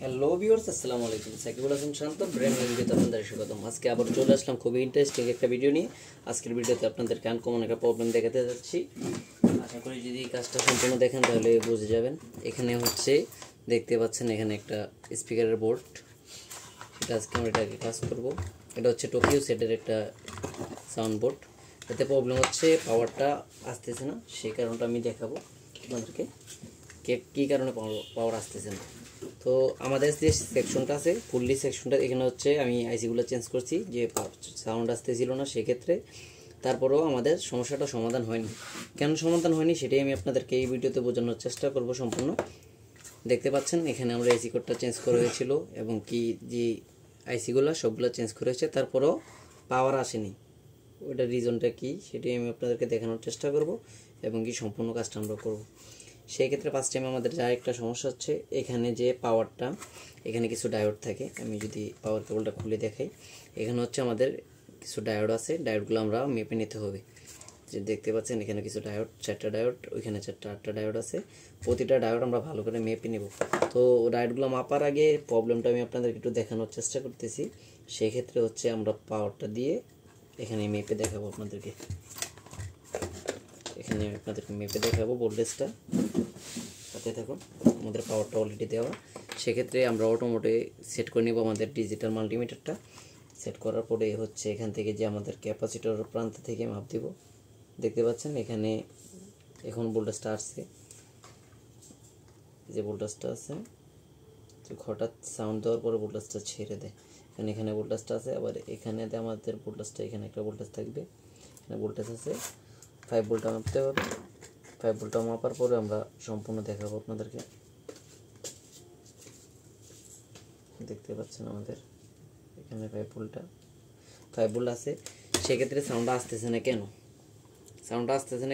Hello viewers, আসসালামু আলাইকুম। সাকিবুল হাসান শান্ত brand নিউজে আপনাদের স্বাগতম। আজকে আবার চলে আসলাম খুবই ইন্টারেস্টিং একটা ভিডিও নিয়ে। আজকের ভিডিওতে আপনাদেরকে আনকমন একটা প্রবলেম দেখাতে যাচ্ছি। আশা করি যদি কাজটা সম্পূর্ণ দেখেন তাহলে বুঝে যাবেন। এখানে হচ্ছে দেখতে পাচ্ছেন এখানে একটা স্পিকারের বোর্ড, এটা আজকে আমরা এটাকে কাজ করব। এটা হচ্ছে টোকিও সেটের একটা সাউন্ড বোর্ড। এতে প্রবলেম হচ্ছে পাওয়ারটা আসতেছে না, সেই কারণটা আমি দেখাবো আপনাদেরকে কী কারণে পাওয়ার আসতেছে না। তো আমাদের যে সেকশনটা আছে ফুললি সেকশনটা, এখানে হচ্ছে আমি আইসিগুলো চেঞ্জ করছি, যে সাউন্ড আসতেছিল না সেক্ষেত্রে। তারপরেও আমাদের সমস্যাটা সমাধান হয়নি। কেন সমাধান হয়নি সেটাই আমি আপনাদেরকে এই ভিডিওতে বোঝানোর চেষ্টা করব সম্পূর্ণ। দেখতে পাচ্ছেন এখানে আমরা আইসি কোডটা চেঞ্জ করা হয়েছিল এবং কি যে আইসিগুলো সবগুলো চেঞ্জ করা হয়েছে, তারপরেও পাওয়ার আসেনি। ওটার রিজনটা কি সেটাই আমি আপনাদেরকে দেখানোর চেষ্টা করব এবং কি সম্পূর্ণ কাজটা আমরা করব। সেই ক্ষেত্রে ফার্স্ট টাইম আমাদের যা একটা সমস্যা হচ্ছে, এখানে যে পাওয়ারটা, এখানে কিছু ডায়োড থাকে। আমি যদি পাওয়ার কেবলটা খুলে দেখাই, এখানে হচ্ছে আমাদের কিছু ডায়োড আছে, ডায়োডগুলো আমরা মেপে নিতে হবে। যে দেখতে পাচ্ছেন এখানে কিছু ডায়োড, 4টা ডায়োড, ওইখানে 4টা 8টা ডায়োড আছে। প্রতিটা ডায়োড আমরা ভালো করে মেপে নেব। তো ডায়োডগুলো মাপার আগে প্রবলেমটা আমি আপনাদেরকে একটু দেখানোর চেষ্টা করতেছি। সেক্ষেত্রে হচ্ছে আমরা পাওয়ারটা দিয়ে এখানে মেপে দেখাবো আপনাদেরকে। এখানে আপনাদেরকে মেপে দেখাবো ভোল্টেজটা, সাথে থাকুন। আমাদের পাওয়ারটা অলরেডি দেওয়া, সেক্ষেত্রে আমরা অটোমেটে সেট করে নেব আমাদের ডিজিটাল মাল্টিমিটারটা। সেট করার পরে হচ্ছে এখান থেকে যে আমাদের ক্যাপাসিটর প্রান্ত থেকে মাপ দেব। দেখতে পাচ্ছেন এখানে এখন ভোল্টেজটা আসছে, যে ভোল্টেজটা আছে, তো হঠাৎ সাউন্ড দেওয়ার পরে ভোল্টেজটা ছেড়ে দেয়। এখানে ভোল্টেজটা আছে, আবার এখানে আমাদের ভোল্টেজটা, এখানে একটা ভোল্টেজ থাকবে, এখানে ভোল্টেজ আছে। 5 ভোল্টটা মাপতে হবে। 5 ভোল্টটা মাপার পরে আমরা সম্পূর্ণ দেখাবো আপনাদেরকে। দেখতে পাচ্ছেন আমাদের এখানে 5 ভোল্ট আছে। সেক্ষেত্রে সাউন্ডটা আসতেছে না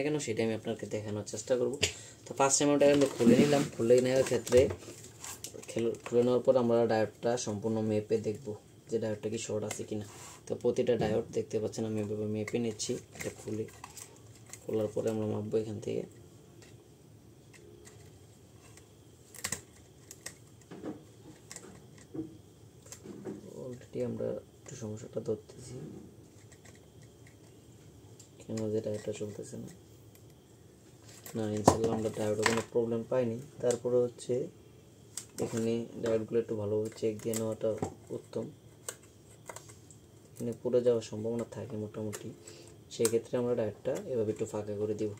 কেন, সেটা আমি আপনাকে দেখানোর চেষ্টা করব। তো ফার্স্ট টাইম ওটা আমরা খুলে নিলাম। খুলে নেওয়ার ক্ষেত্রে খুলে নেওয়ার পর আমরা ডায়োডটা সম্পূর্ণ মেপে দেখব যে ডায়োডটা কি শর্ট আছে কিনা। তো প্রতিটা ডায়োড দেখতে পাচ্ছেন আমি এভাবে মেপে নিচ্ছি। এটা খোলার পরে আমরা মাপবো এখান থেকে। অলরেডি আমরা একটু সমস্যাটা ধরতেছি, কেন যে ডায়োডটা চলতেছে না। ইনশাল্লাহ আমরা ডায়োডে কোনো প্রবলেম পাইনি। তারপরে হচ্ছে এখানে ডায়োডগুলো একটু ভালোভাবে চেক দিয়ে নেওয়াটা উত্তম। এখানে পুড়ে যাওয়ার সম্ভাবনা থাকে মোটামুটি, সেক্ষেত্রে আমরা ডায়োডটা এভাবে একটু ফাঁকা করে দিব।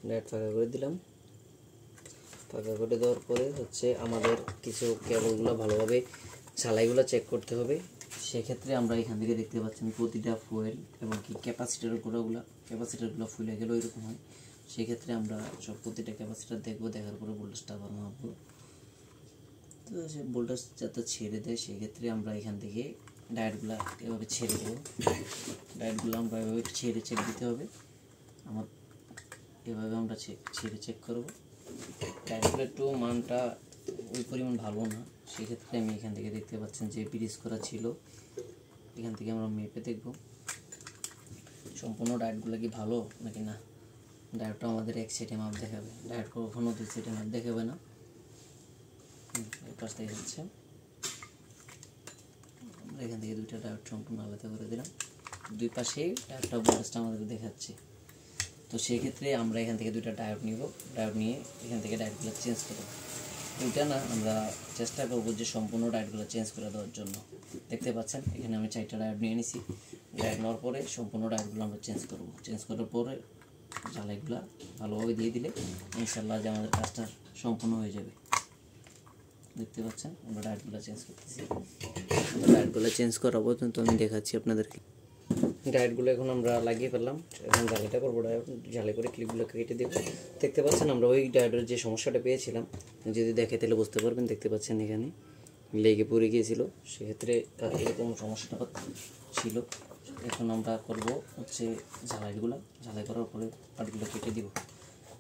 ডায়োড ফাঁকা করে দিলাম। ফাঁকা করে দেওয়ার পরে হচ্ছে আমাদের কিছু কেবলগুলো ভালোভাবে ঝালাইগুলো চেক করতে হবে। সেক্ষেত্রে আমরা এখান থেকে দেখতে পাচ্ছেন প্রতিটা ফুয়েল এবং কি ক্যাপাসিটারগুলো ফুলে গেলে ওইরকম হয়। সেক্ষেত্রে আমরা সব প্রতিটা ক্যাপাসিটার দেখবো, দেখার পরে ভোল্টেজটা আবার মাপবো। তো সে ভোল্টেজ যাতে ছেড়ে দেয়, সেক্ষেত্রে আমরা এখান থেকে ডায়োডগুলো এভাবে ছেড়ে দেবো। ডায়োডগুলো আমরা এভাবে ছেড়ে চেক দিতে হবে। আমার এভাবে আমরা ছেড়ে চেক করবো। ডায়োডগুলো একটু মানটা ওই পরিমাণ ভালো না, সেক্ষেত্রে আমি এখান থেকে দেখতে পাচ্ছেন যে ব্রিজ করা ছিল, এখান থেকে আমরা মেপে দেখব সম্পূর্ণ ডায়োডগুলো কি ভালো নাকি না। ডায়োডটা আমাদের এক সাইডে মাপ দেখাবে, ডায়োড কখনো দুই সাইডে মাপ দেখাবে না। এই পাশ থেকে হচ্ছে আমরা এখান থেকে দুইটা ডায়োড সম্পূর্ণ আলাদা করে দিলাম। দুই পাশেই ডায়োডটা ভোল্টেজটা আমাদের দেখাচ্ছে। তো সেক্ষেত্রে আমরা এখান থেকে দুইটা ডায়োড নিব। ডায়োড নিয়ে এখান থেকে ডায়োডগুলো চেঞ্জ করব। দুইটা না, আমরা চেষ্টা করব যে সম্পূর্ণ ডায়োডগুলো চেঞ্জ করে দেওয়ার জন্য। দেখতে পাচ্ছেন এখানে আমি 4টা ডায়োড নিয়ে নিছি। ডায়োড নেওয়ার পরে সম্পূর্ণ ডায়োডগুলো আমরা চেঞ্জ করব। চেঞ্জ করার পরে জ্বালাইগুলো ভালোভাবে দিয়ে দিলে ইনশাল্লাহ যে আমাদের কাজটা সম্পূর্ণ হয়ে যাবে। দেখতে পাচ্ছেন আমরা ডায়োডগুলো চেঞ্জ করতেছি। ডায়োডগুলো চেঞ্জ করা পর্যন্ত আমি দেখাচ্ছি আপনাদেরকে। ডায়োডগুলো এখন আমরা লাগিয়ে ফেললাম। এখন জ্বালাইটা করবো, জ্বালাই করে ক্লিপগুলো কেটে দেবো। দেখতে পাচ্ছেন আমরা ওই ডায়োডের যে সমস্যাটা পেয়েছিলাম, যদি দেখে তাহলে বুঝতে পারবেন। দেখতে পাচ্ছেন এখানে লেগে পড়ে গিয়েছিল, সেক্ষেত্রে এরকম সমস্যাটা ছিল। এখন আমরা করব হচ্ছে ঝালাই করার পরে পার্টগুলো কেটে দিব।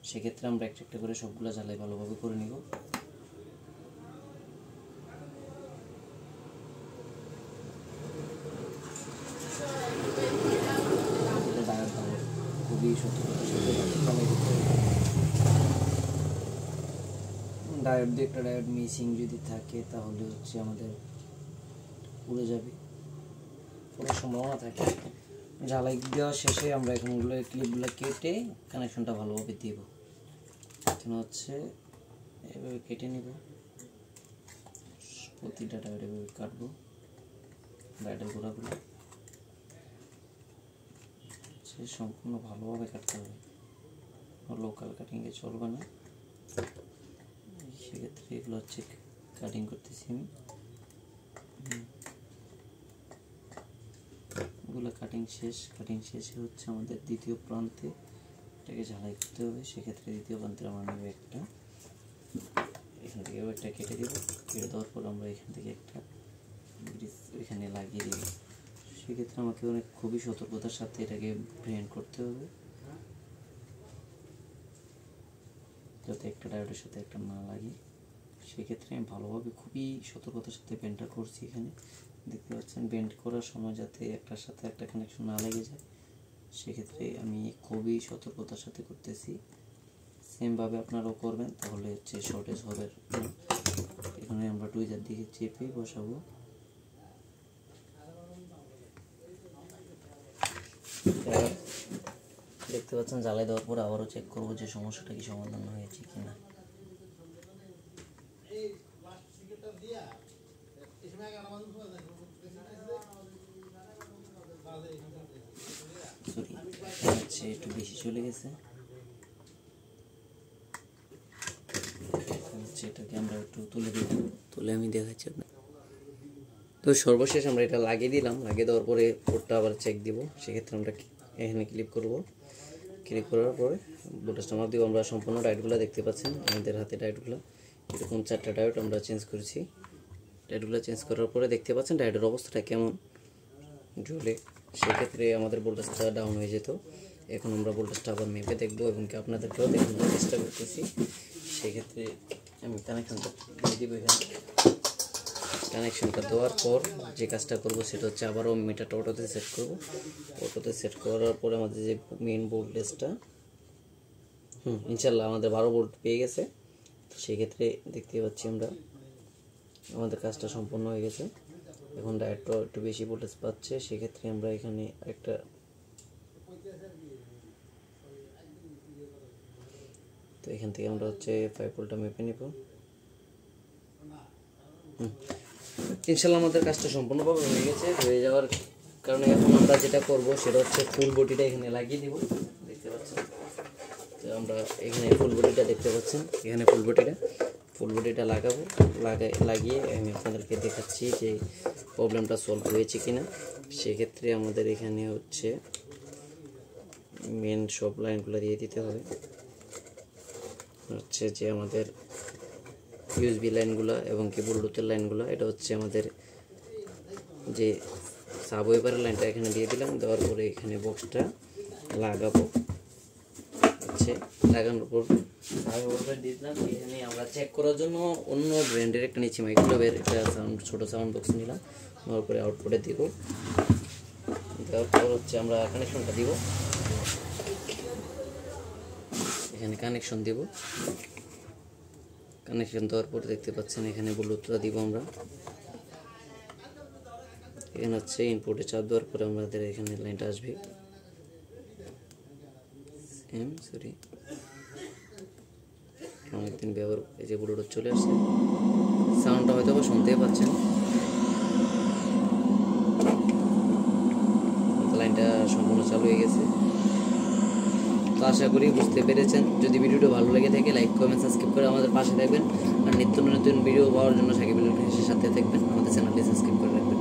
সেক্ষেত্রে আমরা একটা একটা করে সবগুলো ঝালাই ভালোভাবে করে নিব। খুবই ডায়োড দিয়ে একটা ডায়োড মিসিং যদি থাকে তাহলে হচ্ছে আমাদের উড়ে যাবে, পুরো সম্ভাবনা থাকে। ঝালাই দেওয়া শেষে আমরা এখানগুলো ক্লিপগুলো কেটে কানেকশনটা ভালোভাবে দিব। এখানে হচ্ছে এভাবে কেটে নিব, প্রতিটা ডায়োড এভাবে কাটবো, ডায়োডের গোড়াগুলো সে সম্পূর্ণ ভালোভাবে কাটতে হবে, লোকাল কাটিংয়ে চলবে না। সেক্ষেত্রে এগুলো হচ্ছে কাটিং করতেছি আমি, এগুলো কাটিং শেষে হচ্ছে আমাদের দ্বিতীয় প্রান্তে এটাকে ঝালাই করতে হবে। সেক্ষেত্রে দ্বিতীয় প্রান্তে আমরা নেব একটা, এখান থেকে একটা কেটে দেবো, কেটে দেওয়ার পর আমরা এখান থেকে একটা গ্রিস এখানে লাগিয়ে দেব। সেক্ষেত্রে আমাকে খুবই সতর্কতার সাথে এটাকে ব্লেন্ড করতে হবে, যাতে একটা ডায়োডের সাথে একটা না লাগে। সেক্ষেত্রে আমি ভালোভাবে খুবই সতর্কতার সাথে বেন্ডটা করছি। এখানে দেখতে পাচ্ছেন বেন্ড করার সময় যাতে একটার সাথে একটা কানেকশন না লেগে যায়, সেক্ষেত্রে আমি খুবই সতর্কতার সাথে করতেছি। সেমভাবে আপনারাও করবেন, তাহলে হচ্ছে শর্টেজ হবে না। এখানে আমরা টুইজার দিকে চেপে বসাবো। দেখতে পাচ্ছেন জ্বালাই দেওয়ার পর আবারও চেক করবো যে সমস্যাটা কি সমাধান হয়েছে কিনা। সরি, একটু বেশি চলে গেছে, এটাকে আমরা একটু তুলে দিব, তুলে আমি দেখাচ্ছি আপনার। তো সর্বশেষ আমরা এটা লাগিয়ে দিলাম, লাগিয়ে দেওয়ার পরে পোর্টটা আবার চেক দিব। সেক্ষেত্রে আমরা এখানে ক্লিক করব, ক্লিক করার পরে ভোল্টেজটা মাপ দিব। আমরা সম্পূর্ণ ডায়োডগুলো দেখতে পাচ্ছেন আমাদের হাতে, ডায়োডগুলো এরকম 4টা ডায়োড আমরা চেঞ্জ করেছি। ডায়োডগুলো চেঞ্জ করার পরে দেখতে পাচ্ছেন ডায়োডের অবস্থাটা কেমন জ্বলে, সেক্ষেত্রে আমাদের ভোল্টেজটা ডাউন হয়ে যেত। এখন আমরা ভোল্টেজটা আবার মেপে দেখবো এবং কি আপনাদেরকেও দেখানোর চেষ্টা করতেছি। সেক্ষেত্রে আমি কানেকশনটা দিয়ে দিব। এখানে কানেকশনটা দেওয়ার পর যে কাজটা করব সেটা হচ্ছে আবারও মিটারটা অটোতে সেট করব। অটোতে সেট করার পরে আমাদের যে মেইন ভোল্টেজটা ইনশাল্লাহ আমাদের 12 ভোল্ট পেয়ে গেছে। তো সেক্ষেত্রে দেখতে পাচ্ছি আমরা আমাদের কাজটা সম্পূর্ণ হয়ে গেছে। এখন ডায়োডটা একটু বেশি ভোল্টেজ পাচ্ছে, সেক্ষেত্রে আমরা এখানে একটা তো এখান থেকে আমরা হচ্ছে 5 ভোল্টটা মেপে নিব। ইনশাল্লাহ আমাদের কাজটা সম্পূর্ণভাবে হয়ে গেছে। হয়ে যাওয়ার কারণে এখন আমরা যেটা করব সেটা হচ্ছে ফুল বডিটা এখানে লাগিয়ে দিব। দেখতে পাচ্ছেন তো আমরা এখানে ফুল বডিটা দেখতে পাচ্ছেন, এখানে ফুল বডিটা লাগাবো। লাগিয়ে আমি আপনাদেরকে দেখাচ্ছি যে প্রবলেমটা সলভ হয়েছে কিনা। সেক্ষেত্রে আমাদের এখানে হচ্ছে মেন সব লাইনগুলো দিয়ে দিতে হবে। হচ্ছে যে আমাদের ইউএসবি লাইনগুলো এবং কি ব্লুটুথের লাইনগুলো, এটা হচ্ছে আমাদের যে সাবওয়েভারের লাইনটা এখানে দিয়ে দিলাম। দেওয়ার পরে এখানে বক্সটা লাগাবো, হচ্ছে লাগানোর পর সাবওয়েভারটা দিয়ে দিলাম। এখানে আমরা চেক করার জন্য অন্য ব্র্যান্ডের একটা নিচ্ছি, মাইক্রোওয়েভের একটা ছোটো সাউন্ড বক্স নিলাম। নেওয়ার পরে আউটপুটে দিব, দেওয়ার পর হচ্ছে আমরা কানেকশনটা দিব। এখানে কানেকশন দিব, কানেকশন দেওয়ার পর দেখতে পাচ্ছেন এখানে ব্লুটুথটা দিব আমরা। এখানে হচ্ছে ইনপুটে চাপ দেওয়ার পরে আমাদের এখানে লাইনটা আসবে। অনেকদিন ব্যবহার, এই যে ব্লুটুথ চলে আসছে, সাউন্ডটা হয়তো বা শুনতেই পাচ্ছেন। লাইনটা সম্পূর্ণ চালু হয়ে গেছে। তো আশা করি বুঝতে পেরেছেন। যদি ভিডিওটা ভালো লেগে থাকে লাইক কমেন্ট সাবস্ক্রাইব করে আমাদের পাশে থাকবেন, আর নিত্য নতুন ভিডিও পাওয়ার জন্য সাকিব সাথে থাকবেন, আমাদের চ্যানেলটি সাবস্ক্রাইব করে রাখবেন।